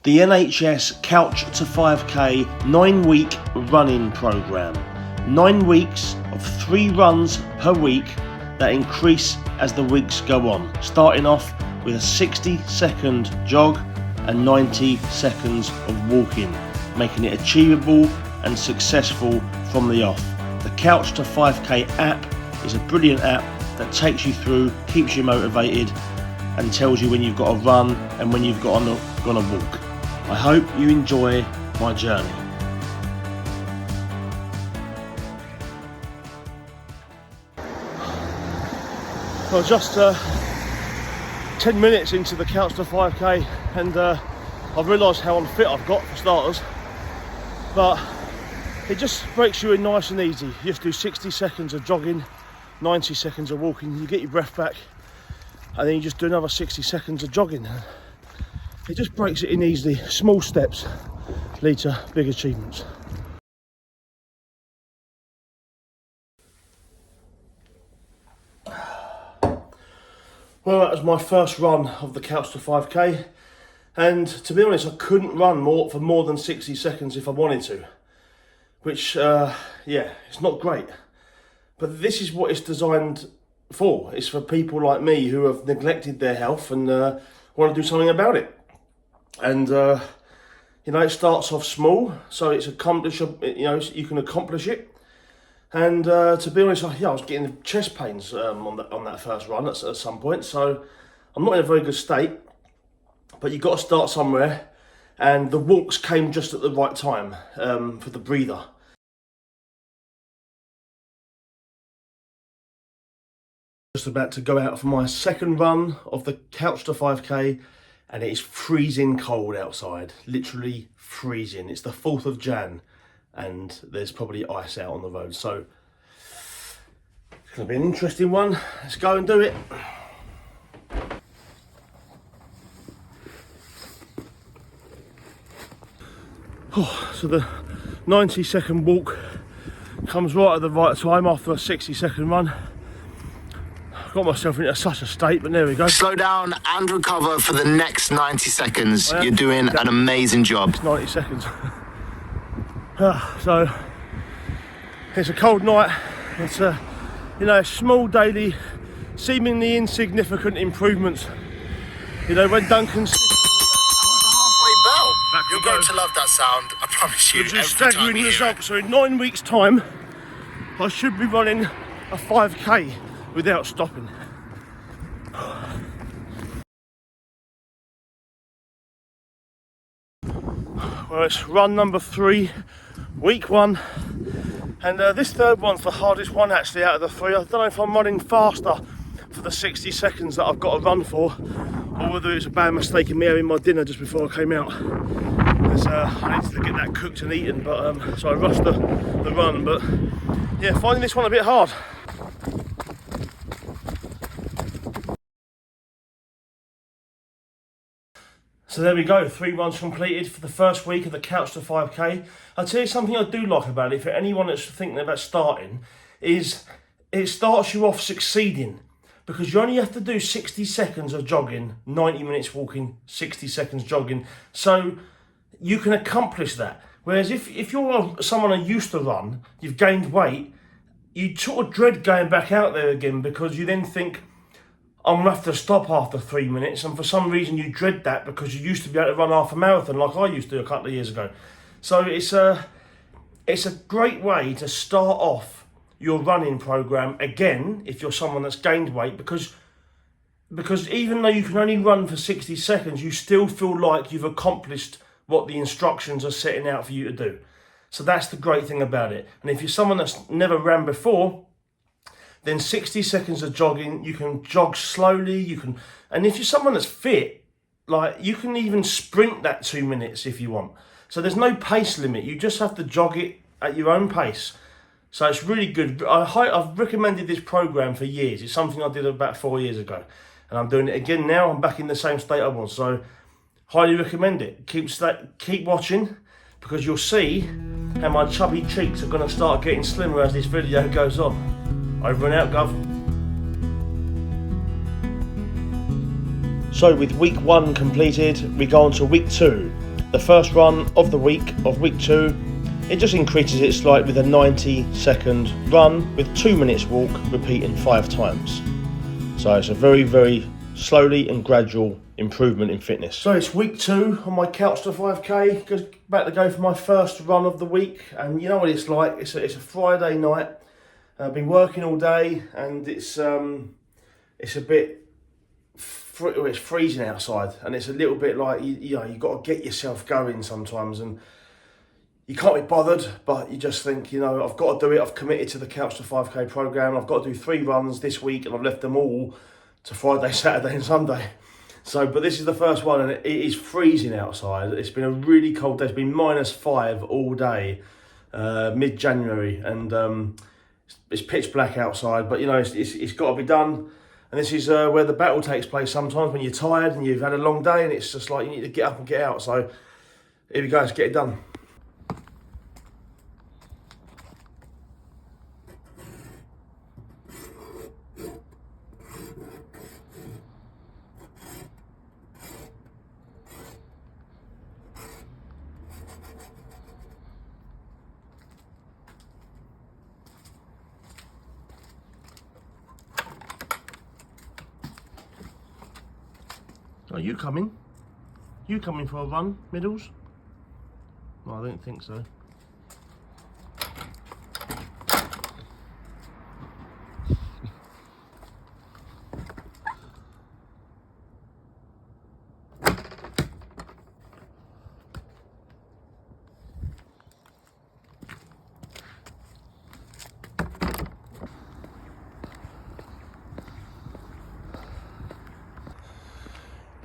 the NHS Couch to 5K 9-week run-in programme. 9 weeks of 3 runs per week that increase as the weeks go on, starting off with a 60-second jog and 90 seconds of walking, making it achievable and successful from the off. The Couch to 5K app is a brilliant app that takes you through, keeps you motivated and tells you when you've got to run and when you've got to walk. I hope you enjoy my journey. Well, just 10 minutes into the Couch to 5K and I've realised how unfit I've got for starters, but it just breaks you in nice and easy. You just do 60 seconds of jogging, 90 seconds of walking, you get your breath back, and then you just do another 60 seconds of jogging. It just breaks it in easily. Small steps lead to big achievements. Well, that was my first run of the Couch to 5K, and to be honest, I couldn't run for more than 60 seconds if I wanted to, which, it's not great. But this is what it's designed for. It's for people like me who have neglected their health and want to do something about it. And it starts off small, so it's you can accomplish it. And to be honest, I was getting chest pains on that first run at some point, so I'm not in a very good state. But you've got to start somewhere, and the walks came just at the right time for the breather. Just about to go out for my second run of the Couch to 5K, and it is freezing cold outside, literally freezing. It's the 4th of Jan, and there's probably ice out on the road, so it's going to be an interesting one. Let's go and do it. So the 90-second walk comes right at the right time after a 60-second run. I got myself into such a state, but there we go. Slow down and recover for the next 90 seconds. You're doing an amazing job. It's 90 seconds. So it's a cold night. It's small daily, seemingly insignificant improvements. When Duncan's You're going to love that sound, I promise you. Just staggering results. So in 9 weeks' time, I should be running a 5K without stopping. Well, it's run number 3, week 1, and this third one's the hardest one actually out of the 3. I don't know if I'm running faster for the 60 seconds that I've got to run for, or whether it's a bad mistake in me having my dinner just before I came out. I needed to get that cooked and eaten, but so I rushed the run. But yeah, finding this one a bit hard. So there we go, 3 runs completed for the first week of the Couch to 5K. I'll tell you something I do like about it, for anyone that's thinking about starting, is it starts you off succeeding. Because you only have to do 60 seconds of jogging, 90 minutes walking, 60 seconds jogging. So you can accomplish that. Whereas if you're someone who used to run, you've gained weight, you sort of dread going back out there again, because you then think, I'm going to have to stop after 3 minutes. And for some reason you dread that because you used to be able to run half a marathon like I used to a couple of years ago. So it's a great way to start off your running program again if you're someone that's gained weight, because even though you can only run for 60 seconds, you still feel like you've accomplished what the instructions are setting out for you to do. So that's the great thing about it. And if you're someone that's never ran before, then 60 seconds of jogging, you can jog slowly, and if you're someone that's fit, like, you can even sprint that 2 minutes if you want. So there's no pace limit, you just have to jog it at your own pace. So it's really good. I've recommended this program for years. It's something I did about 4 years ago, and I'm doing it again now. I'm back in the same state I was, so highly recommend it. Keep watching, because you'll see how my chubby cheeks are going to start getting slimmer as this video goes on. Over and out, Gov. So with week 1 completed, we go on to week 2. the first run of the week, of week 2, it just increases it slightly with a 90-second run with 2 minutes walk, repeating 5 times. So it's a very, very slowly and gradual improvement in fitness. So it's week 2 on my Couch to 5k, about to go for my first run of the week, and you know what it's like, it's a Friday night, I've been working all day, and it's a bit, it's freezing outside, and it's a little bit like, you know, you've got to get yourself going sometimes, and you can't be bothered, but you just think, you know, I've got to do it. I've committed to the Couch to 5k program. I've got to do 3 runs this week, and I've left them all to Friday, Saturday and Sunday. So, but this is the first one, and it is freezing outside. It's been a really cold day. It's been -5 all day, mid-January, and it's pitch black outside, but you know, it's got to be done. And this is where the battle takes place sometimes, when you're tired and you've had a long day, and it's just like you need to get up and get out. So here we go, let's get it done. Are you coming? You coming for a run, Middles? No, I don't think so.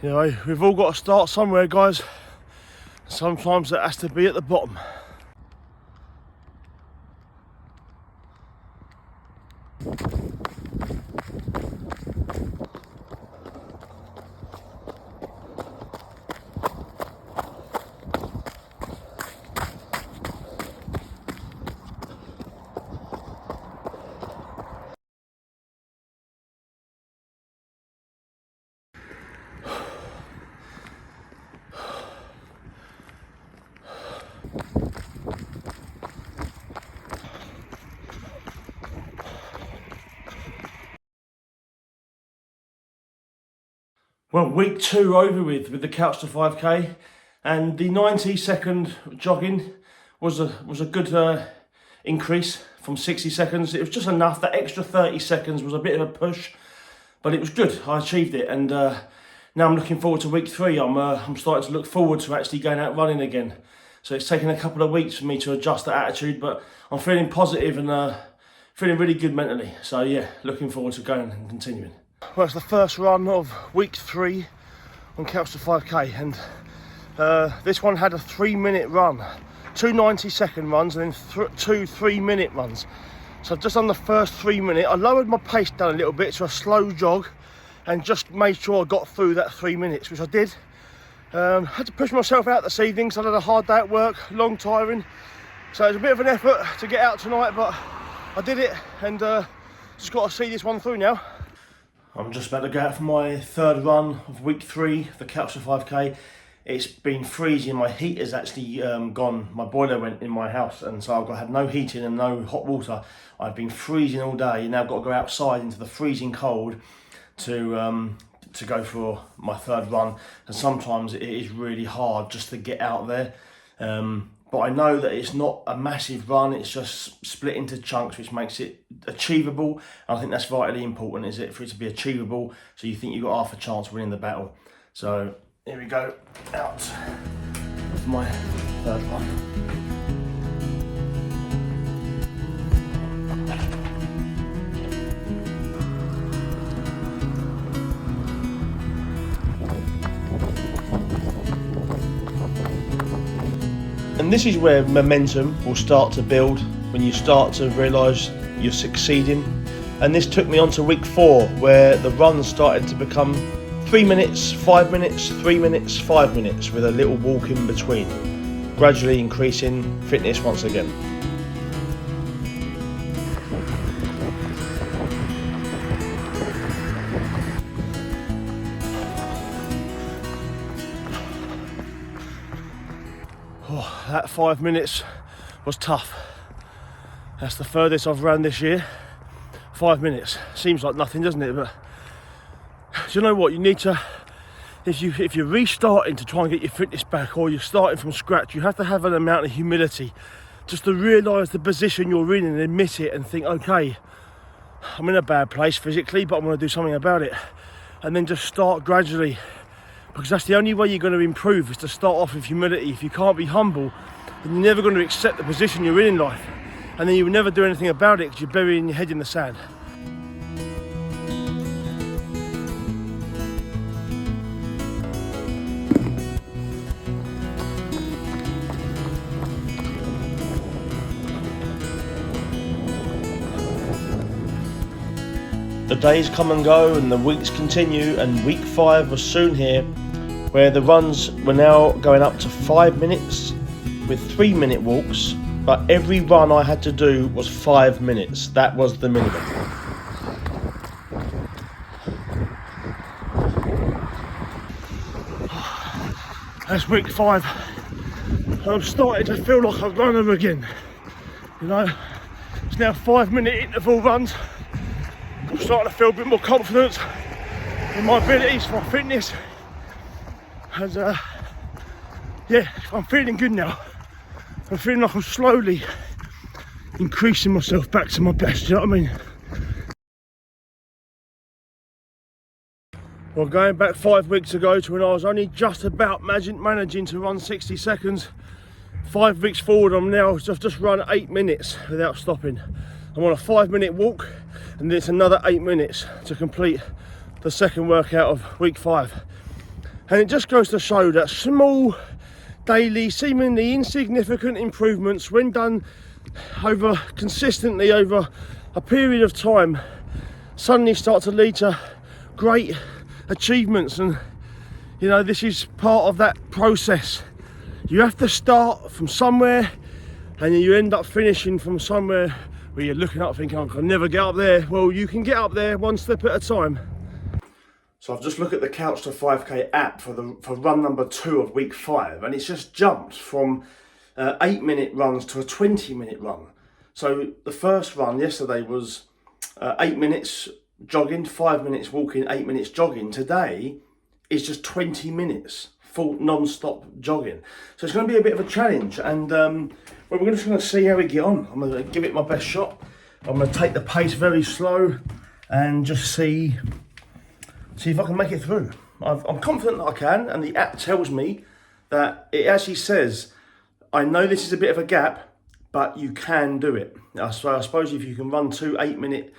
You know, we've all got to start somewhere, guys. Sometimes it has to be at the bottom. Well, week 2 over with the Couch to 5k, and the 90-second jogging was a good increase from 60 seconds. It was just enough. That extra 30 seconds was a bit of a push, but it was good. I achieved it, and now I'm looking forward to week 3. I'm starting to look forward to actually going out running again. So it's taken a couple of weeks for me to adjust that attitude, but I'm feeling positive and feeling really good mentally. So yeah, looking forward to going and continuing. Well, it's the first run of week 3 on Couch to 5k, and this one had a 3-minute run, 2 90-second runs, and then 2 3-minute runs. So just on the first 3 minute, I lowered my pace down a little bit to a slow jog, and just made sure I got through that 3 minutes, which I did. Had to push myself out this evening, so I had a hard day at work, long, tiring. So it was a bit of an effort to get out tonight, but I did it, and just got to see this one through now. I'm just about to go out for my 3rd run of week 3, the Couch to 5k. It's been freezing. My heat has actually gone. My boiler went in my house, and so I've had no heating and no hot water. I've been freezing all day, and now I've got to go outside into the freezing cold to go for my 3rd run. And sometimes it is really hard just to get out there. But I know that it's not a massive run, it's just split into chunks, which makes it achievable. And I think that's vitally important, is it, for it to be achievable, so you think you've got half a chance of winning the battle. So here we go, out of my 3rd one. And this is where momentum will start to build, when you start to realise you're succeeding. And this took me on to week 4, where the runs started to become 3 minutes, 5 minutes, 3 minutes, 5 minutes, with a little walk in between, gradually increasing fitness once again. Oh, that 5 minutes was tough. That's the furthest I've run this year. 5 minutes. Seems like nothing, doesn't it? But do you know what? You need to, if you're restarting to try and get your fitness back, or you're starting from scratch, you have to have an amount of humility just to realise the position you're in and admit it and think, okay, I'm in a bad place physically, but I'm going to do something about it. And then just start gradually, because that's the only way you're going to improve, is to start off with humility. If you can't be humble, then you're never going to accept the position you're in life. And then you will never do anything about it because you're burying your head in the sand. The days come and go and the weeks continue, and week 5 was soon here, where the runs were now going up to 5 minutes with 3-minute walks. But every run I had to do was 5 minutes. That was the minimum. That's week 5. I'm starting to feel like I've run them again. You know, it's now 5-minute interval runs. I'm starting to feel a bit more confidence in my abilities for fitness. And yeah, I'm feeling good now. I'm feeling like I'm slowly increasing myself back to my best, you know what I mean? Well, going back 5 weeks ago to when I was only just about managing to run 60 seconds, 5 weeks forward I'm now, I've just run 8 minutes without stopping. I'm on a 5-minute walk, and then it's another 8 minutes to complete the second workout of week 5. And it just goes to show that small, daily, seemingly insignificant improvements, when done consistently over a period of time, suddenly start to lead to great achievements. And you know, this is part of that process. You have to start from somewhere, and then you end up finishing from somewhere where you're looking up thinking, I can never get up there. Well, you can get up there one step at a time. So I've just looked at the Couch to 5K app for run number 2 of week 5, and it's just jumped from 8-minute runs to a 20-minute run. So the first run yesterday was 8 minutes jogging, 5 minutes walking, 8 minutes jogging. Today is just 20 minutes full non-stop jogging. So it's going to be a bit of a challenge, and we're just going to see how we get on. I'm going to give it my best shot. I'm going to take the pace very slow and just see if I can make it through. I'm confident that I can, and the app tells me that it actually says, I know this is a bit of a gap, but you can do it. So I suppose if you can run 2 8-minute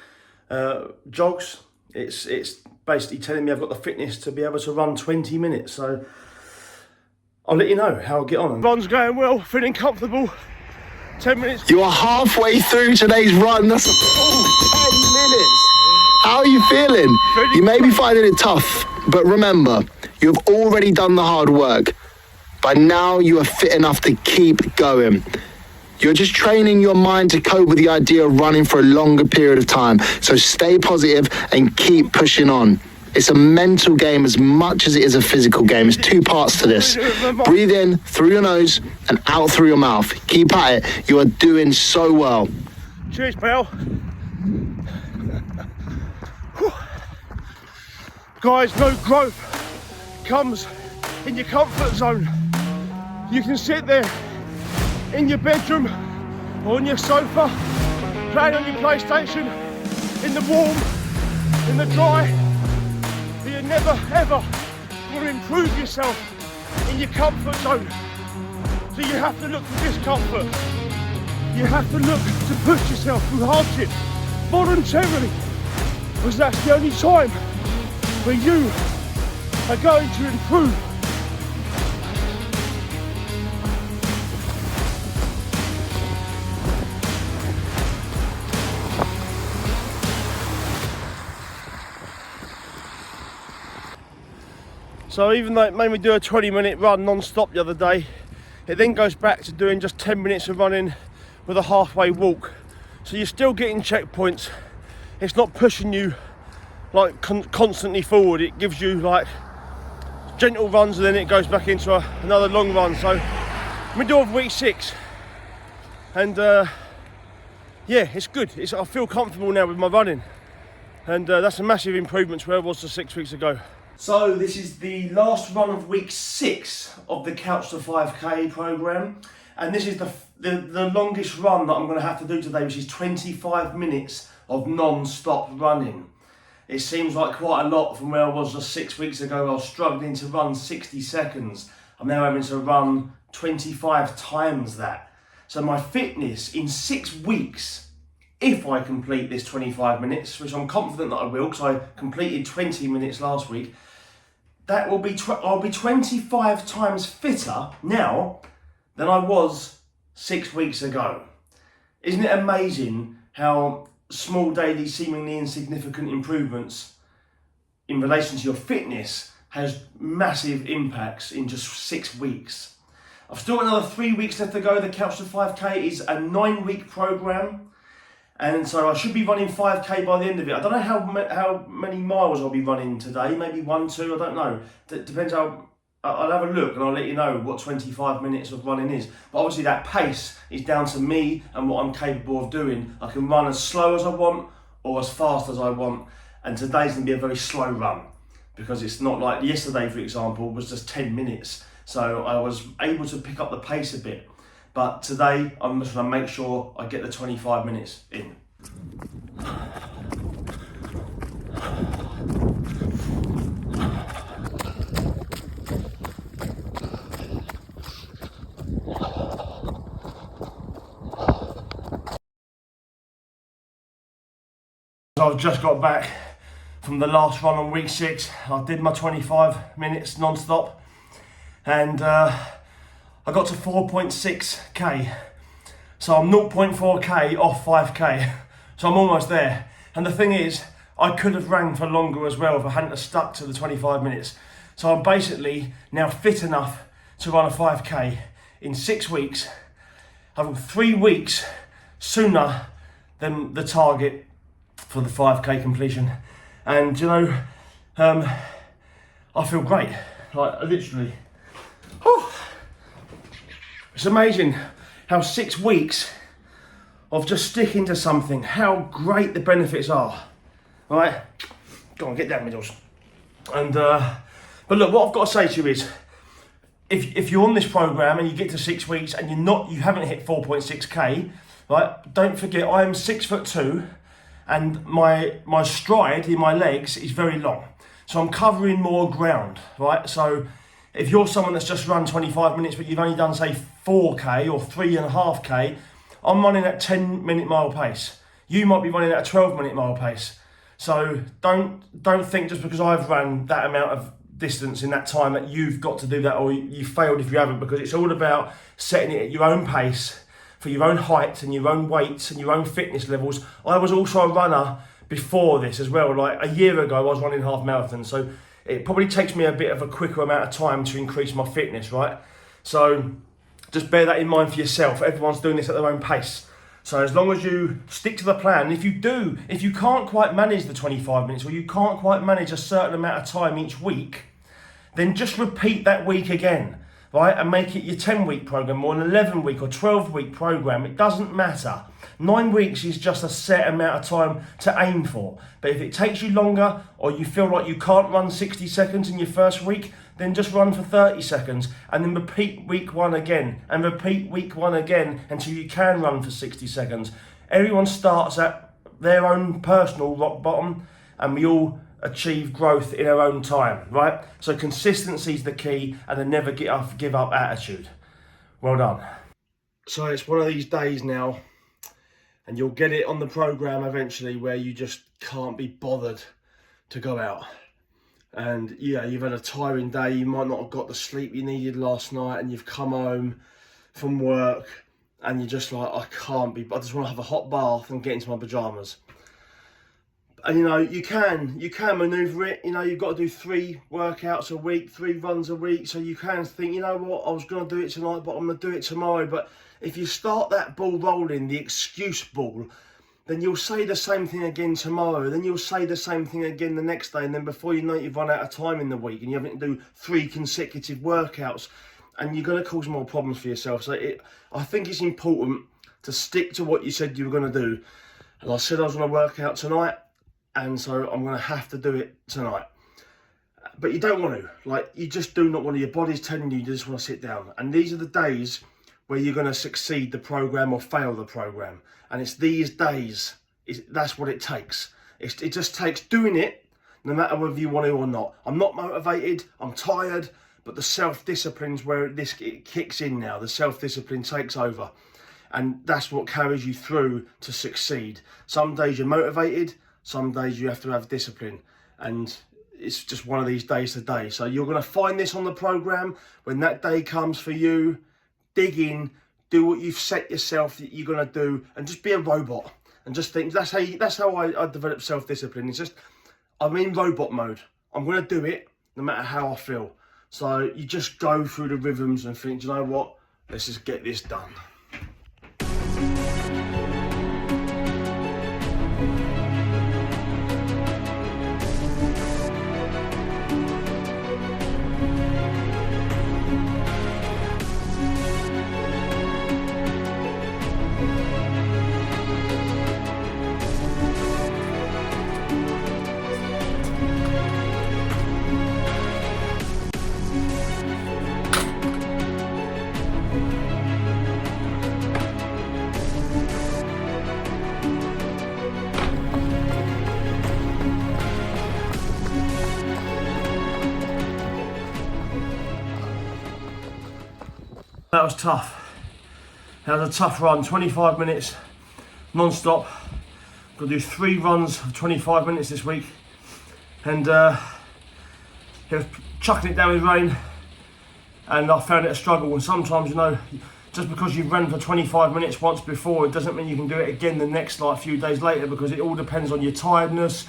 jogs, it's basically telling me I've got the fitness to be able to run 20 minutes. So I'll let you know how I get on. Run's going well, feeling comfortable. 10 minutes. You are halfway through today's run. That's a full 10 minutes. How are you feeling? You may be finding it tough, but remember, you have already done the hard work. By now, you are fit enough to keep going. You're just training your mind to cope with the idea of running for a longer period of time. So stay positive and keep pushing on. It's a mental game as much as it is a physical game. There's 2 parts to this. Breathe in through your nose and out through your mouth. Keep at it. You are doing so well. Cheers, pal. Guys, no growth comes in your comfort zone. You can sit there in your bedroom or on your sofa, playing on your PlayStation, in the warm, in the dry, but you never ever want to improve yourself in your comfort zone. So you have to look for discomfort. You have to look to push yourself through hardship voluntarily, because that's the only time when you are going to improve. So even though it made me do a 20-minute run non-stop the other day, it then goes back to doing just 10 minutes of running with a halfway walk. So you're still getting checkpoints. It's not pushing you like constantly forward. It gives you like gentle runs, and then it goes back into another long run. So Middle of week 6, and yeah, it's good. I feel comfortable now with my running, and that's a massive improvement to where I was just 6 weeks ago. So this is the last run of week 6 of the Couch to 5K program, and this is the longest run that I'm going to have to do today, which is 25 minutes of non-stop running. It seems like quite a lot from where I was just 6 weeks ago. I was struggling to run 60 seconds. I'm now having to run 25 times that. So my fitness in 6 weeks, if I complete this 25 minutes, which I'm confident that I will, because I completed 20 minutes last week, that will be I'll be 25 times fitter now than I was 6 weeks ago. Isn't it amazing how small daily, seemingly insignificant improvements in relation to your fitness has massive impacts in just 6 weeks? I've still got another 3 weeks left to go. The Couch to 5K is a 9-week program, and so I should be running 5K by the end of it. I don't know how many miles I'll be running today. Maybe 1, 2. I don't know. Depends how. I'll have a look and I'll let you know what 25 minutes of running is. But obviously that pace is down to me and what I'm capable of doing. I can run as slow as I want or as fast as I want. And today's going to be a very slow run, because it's not like yesterday, for example, was just 10 minutes. So I was able to pick up the pace a bit. But today I'm just going to make sure I get the 25 minutes in. I've just got back from the last run on week 6. I did my 25 minutes non-stop, and I got to 4.6k. So I'm 0.4k off 5k. So I'm almost there. And the thing is, I could have ran for longer as well if I hadn't have stuck to the 25 minutes. So I'm basically now fit enough to run a 5k in 6 weeks. I'm 3 weeks sooner than the target for the 5k completion. And you know, I feel great, like literally. Whew. It's amazing how 6 weeks of just sticking to something, how great the benefits are. Right, go on, get down, middles. And but look, what I've got to say to you is, if you're on this program and you get to 6 weeks and you haven't hit 4.6k, right? Don't forget, I am 6'2", and my stride in my legs is very long. So I'm covering more ground, right? So if you're someone that's just run 25 minutes, but you've only done, say, 4k or 3.5k, I'm running at 10-minute mile pace. You might be running at a 12-minute mile pace. So don't think just because I've run that amount of distance in that time that you've got to do that, or you failed if you haven't, because it's all about setting it at your own pace, for your own height and your own weights and your own fitness levels. I was also a runner before this as well. Like a year ago, I was running half marathons, so it probably takes me a bit of a quicker amount of time to increase my fitness, right? So just bear that in mind for yourself. Everyone's doing this at their own pace. So as long as you stick to the plan, if you can't quite manage the 25 minutes, or you can't quite manage a certain amount of time each week, then just repeat that week again, right? And make it your 10-week program or an 11-week or 12-week program. It doesn't matter. 9 weeks is just a set amount of time to aim for. But if it takes you longer, or you feel like you can't run 60 seconds in your first week, then just run for 30 seconds and then repeat week 1 again and repeat week 1 again until you can run for 60 seconds. Everyone starts at their own personal rock bottom, and we all achieve growth in our own time, right? So consistency is the key, and a never give up attitude. Well done. So it's one of these days now, and you'll get it on the program eventually, where you just can't be bothered to go out. And yeah, you've had a tiring day, you might not have got the sleep you needed last night, and you've come home from work and you're just like, I just want to have a hot bath and get into my pajamas. And you know, you can maneuver it. You know, you've got to do 3 workouts a week, 3 runs a week. So you can think, you know what, I was going to do it tonight, but I'm going to do it tomorrow. But if you start that ball rolling, the excuse ball, then you'll say the same thing again tomorrow. Then you'll say the same thing again the next day. And then before you know it, you've run out of time in the week and you haven't do 3 consecutive workouts. and you're going to cause more problems for yourself. So I think it's important to stick to what you said you were going to do. And I said I was going to work out tonight, and so I'm going to have to do it tonight. But you don't want to, like, you just do not want to. Your body's telling you just want to sit down. And these are the days where you're going to succeed the program or fail the program. And it's these days, that's what it takes. It just takes doing it, no matter whether you want to or not. I'm not motivated, I'm tired, but the self-discipline's where it kicks in now. The self-discipline takes over. And that's what carries you through to succeed. Some days you're motivated, some days you have to have discipline. And it's just one of these days today. So you're going to find this on the program. When that day comes for you, dig in, do what you've set yourself that you're going to do, and just be a robot. And just think, that's how I develop self-discipline. It's just, I'm in robot mode. I'm going to do it no matter how I feel. So you just go through the rhythms and think, you know what, let's just get this done. That was tough. That was a tough run, 25 minutes non-stop. Got to do 3 runs of 25 minutes this week. And it was chucking it down with rain, and I found it a struggle. And sometimes, you know, just because you've run for 25 minutes once before, it doesn't mean you can do it again the next few days later, because it all depends on your tiredness,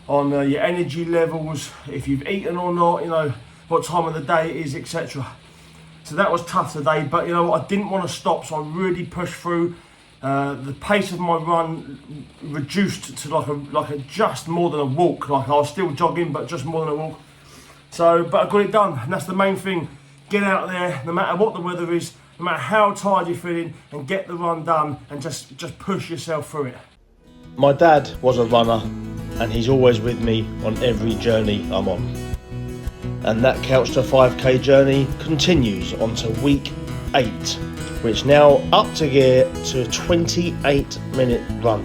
on your energy levels, if you've eaten or not, you know, what time of the day it is, etc. So that was tough today, but you know what, I didn't want to stop, so I really pushed through. The pace of my run reduced to like a just more than a walk. Like, I was still jogging, but just more than a walk. So, but I got it done, and that's the main thing. Get out there, no matter what the weather is, no matter how tired you're feeling, and get the run done, and just push yourself through it. My dad was a runner, and he's always with me on every journey I'm on. And that Couch to 5K journey continues onto week 8, which now up to gear to a 28-minute run.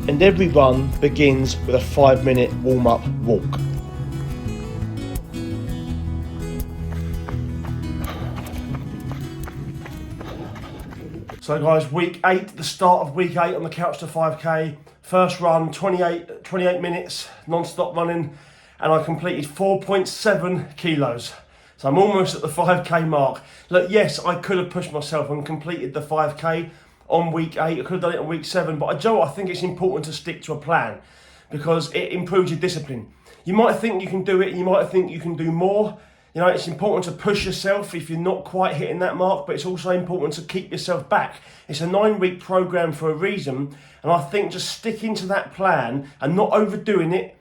And every run begins with a 5-minute warm-up walk. So guys, week 8, the start of week 8 on the Couch to 5K. First run, 28 minutes, non-stop running, and I completed 4.7 kilos. So I'm almost at the 5K mark. Look, yes, I could have pushed myself and completed the 5K on week 8. I could have done it on week 7, but I think it's important to stick to a plan, because it improves your discipline. You might think you can do it, you might think you can do more. You know, it's important to push yourself if you're not quite hitting that mark, but it's also important to keep yourself back. It's a 9-week program for a reason, and I think just sticking to that plan and not overdoing it,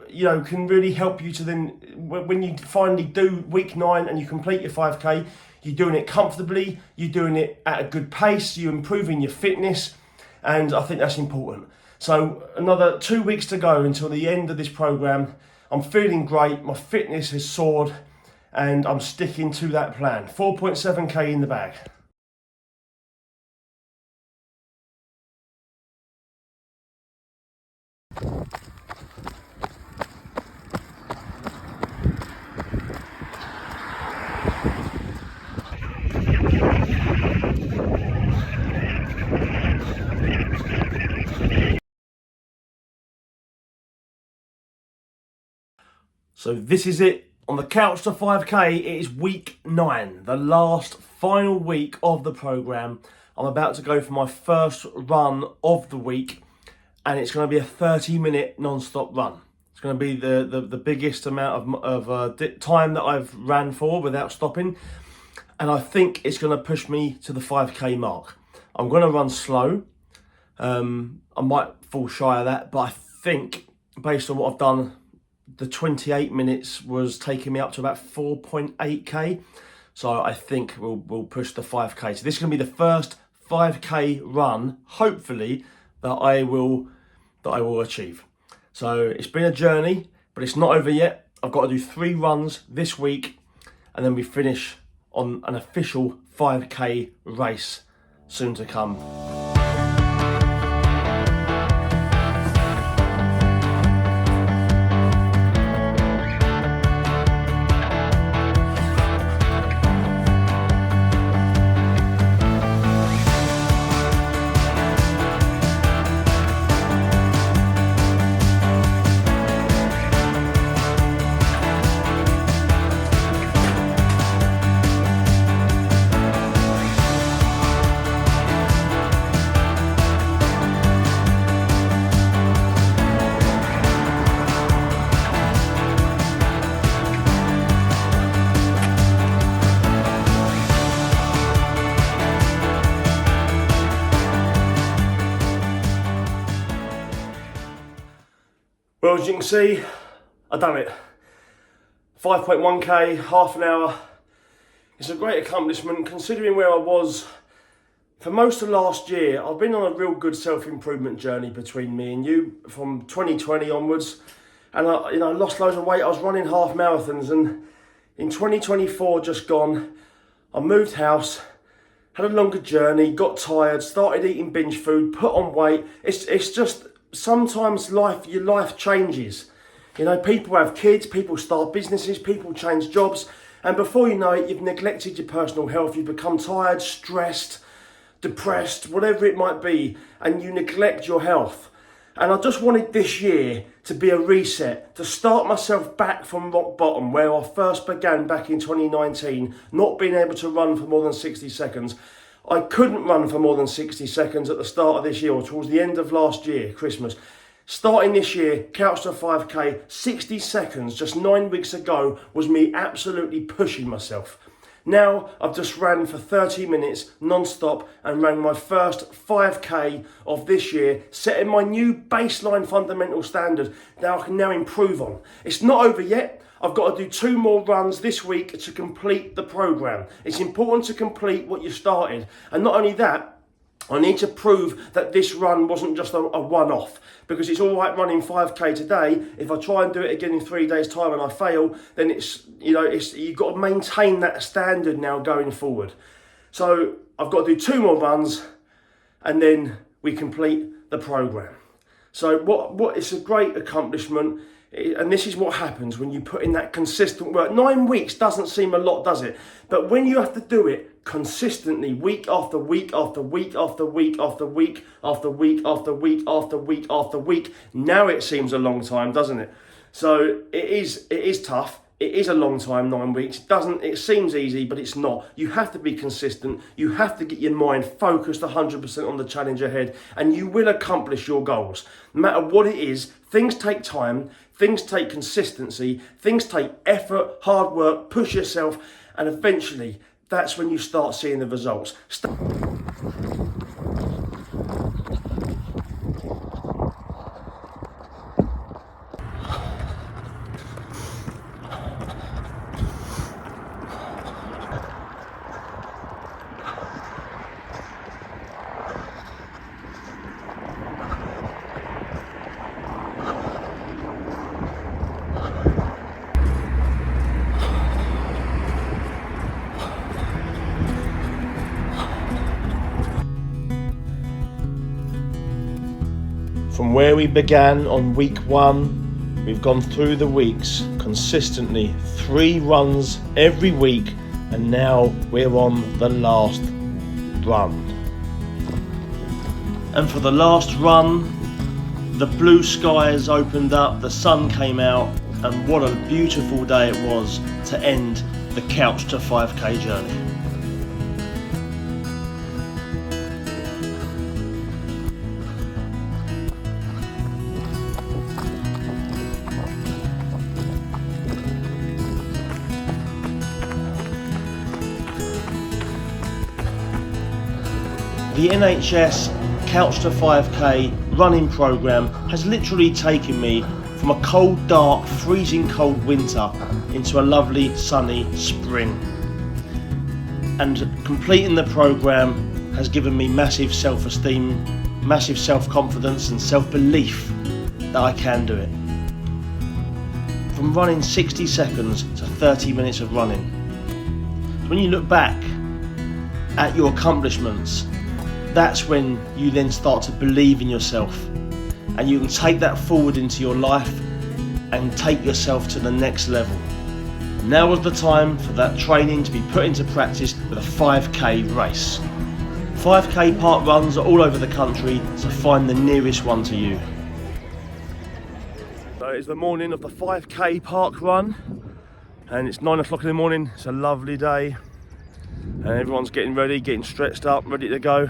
you know, can really help you to then, when you finally do week 9 and you complete your 5K, you're doing it comfortably, you're doing it at a good pace, you're improving your fitness, and I think that's important. So another 2 weeks to go until the end of this program. I'm feeling great, my fitness has soared, and I'm sticking to that plan. 4.7k in the bag. So this is it. On the Couch to 5K, it is week 9, the last final week of the program. I'm about to go for my first run of the week, and it's going to be a 30-minute non-stop run. It's going to be the biggest amount of time that I've ran for without stopping, and I think it's going to push me to the 5K mark. I'm going to run slow. I might fall shy of that, but I think based on what I've done, the 28 minutes was taking me up to about 4.8k. So I think we'll push the 5k. So this is going to be the first 5k run, hopefully, that I will achieve. So it's been a journey, but it's not over yet. I've got to do 3 runs this week, and then we finish on an official 5k race soon to come. Well, as you can see, I've done it. 5.1k, half an hour. It's a great accomplishment considering where I was for most of last year. I've been on a real good self-improvement journey between me and you from 2020 onwards. And I lost loads of weight. I was running half marathons, and in 2024 just gone, I moved house, had a longer journey, got tired, started eating binge food, put on weight. It's just, sometimes your life changes. People have kids, people start businesses, people change jobs, and before you know it, you've neglected your personal health. You've become tired, stressed, depressed, whatever it might be, and you neglect your health. And I just wanted this year to be a reset, to start myself back from rock bottom, where I first began back in 2019, not being able to run for more than 60 seconds. I couldn't run for more than 60 seconds at the start of this year, or towards the end of last year, Christmas. Starting this year, Couch to 5k, 60 seconds just 9 weeks ago was me absolutely pushing myself. Now I've just ran for 30 minutes non-stop and ran my first 5k of this year, setting my new baseline fundamental standard that I can now improve on. It's not over yet. I've got to do 2 more runs this week to complete the programme. It's important to complete what you started. And not only that, I need to prove that this run wasn't just a one-off, because it's all right running 5k today. If I try and do it again in 3 days' time and I fail, then you've got to maintain that standard now going forward. So I've got to do 2 more runs, and then we complete the programme. So what it's a great accomplishment. And this is what happens when you put in that consistent work. 9 weeks doesn't seem a lot, does it? But when you have to do it consistently, week after week after week after week after week after week after week after week after week, now it seems a long time, doesn't it? So it is tough. It is a long time, 9 weeks. It seems easy, but it's not. You have to be consistent. You have to get your mind focused 100% on the challenge ahead, and you will accomplish your goals. No matter what it is, things take time, things take consistency, things take effort, hard work, push yourself, and eventually that's when you start seeing the results. From where we began on week 1, we've gone through the weeks consistently, 3 runs every week, and now we're on the last run. And for the last run, the blue skies opened up, the sun came out, and what a beautiful day it was to end the Couch to 5k journey. The NHS Couch to 5K running program has literally taken me from a cold, dark, freezing cold winter into a lovely, sunny spring. And completing the program has given me massive self-esteem, massive self-confidence and self-belief that I can do it. From running 60 seconds to 30 minutes of running. When you look back at your accomplishments, that's when you then start to believe in yourself, and you can take that forward into your life and take yourself to the next level. Now was the time for that training to be put into practice with a 5K race. 5K park runs are all over the country, so find the nearest one to you. So it's the morning of the 5K park run, and it's 9 o'clock in the morning. It's a lovely day, and everyone's getting ready, getting stretched up, ready to go.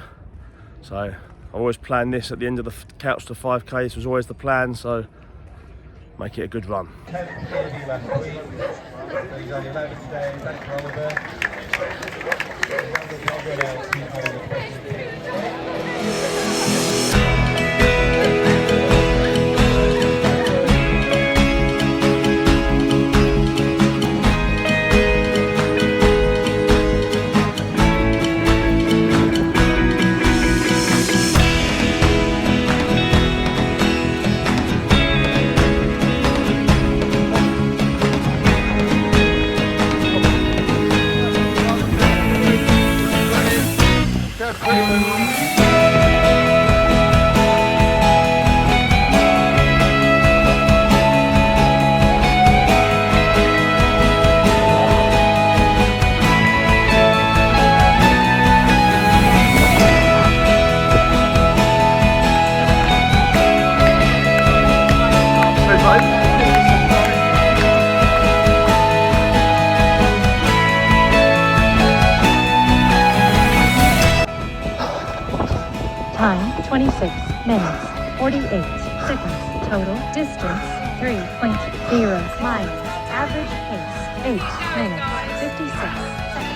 So I always plan this at the end of the Couch to 5K. This was always the plan, so make it a good run. Time 26 minutes 48 seconds. Total distance 3.0 miles. Average pace 8 minutes 56 seconds.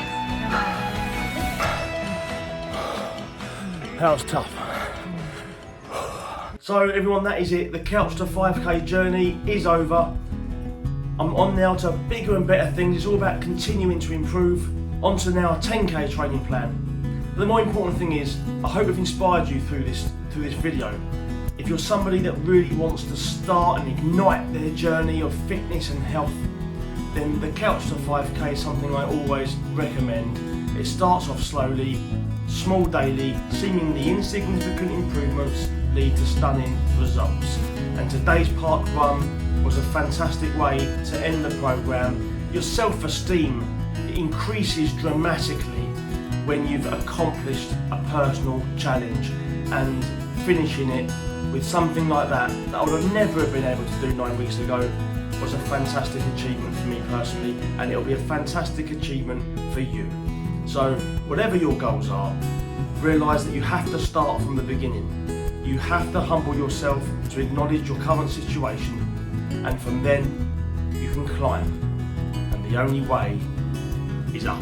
That was tough. So everyone, that is it. The Couch to 5K journey is over. I'm on now to bigger and better things. It's all about continuing to improve. On to now a 10K training plan. But the more important thing is, I hope I've inspired you through this video. If you're somebody that really wants to start and ignite their journey of fitness and health, then the Couch to 5K is something I always recommend. It starts off slowly, small daily, seemingly insignificant improvements lead to stunning results. And today's park run was a fantastic way to end the program. Your self-esteem increases dramatically when you've accomplished a personal challenge, and finishing it with something like that I would have never been able to do 9 weeks ago was a fantastic achievement for me personally, and it'll be a fantastic achievement for you. So whatever your goals are, realise that you have to start from the beginning. You have to humble yourself to acknowledge your current situation, and from then you can climb, and the only way is up.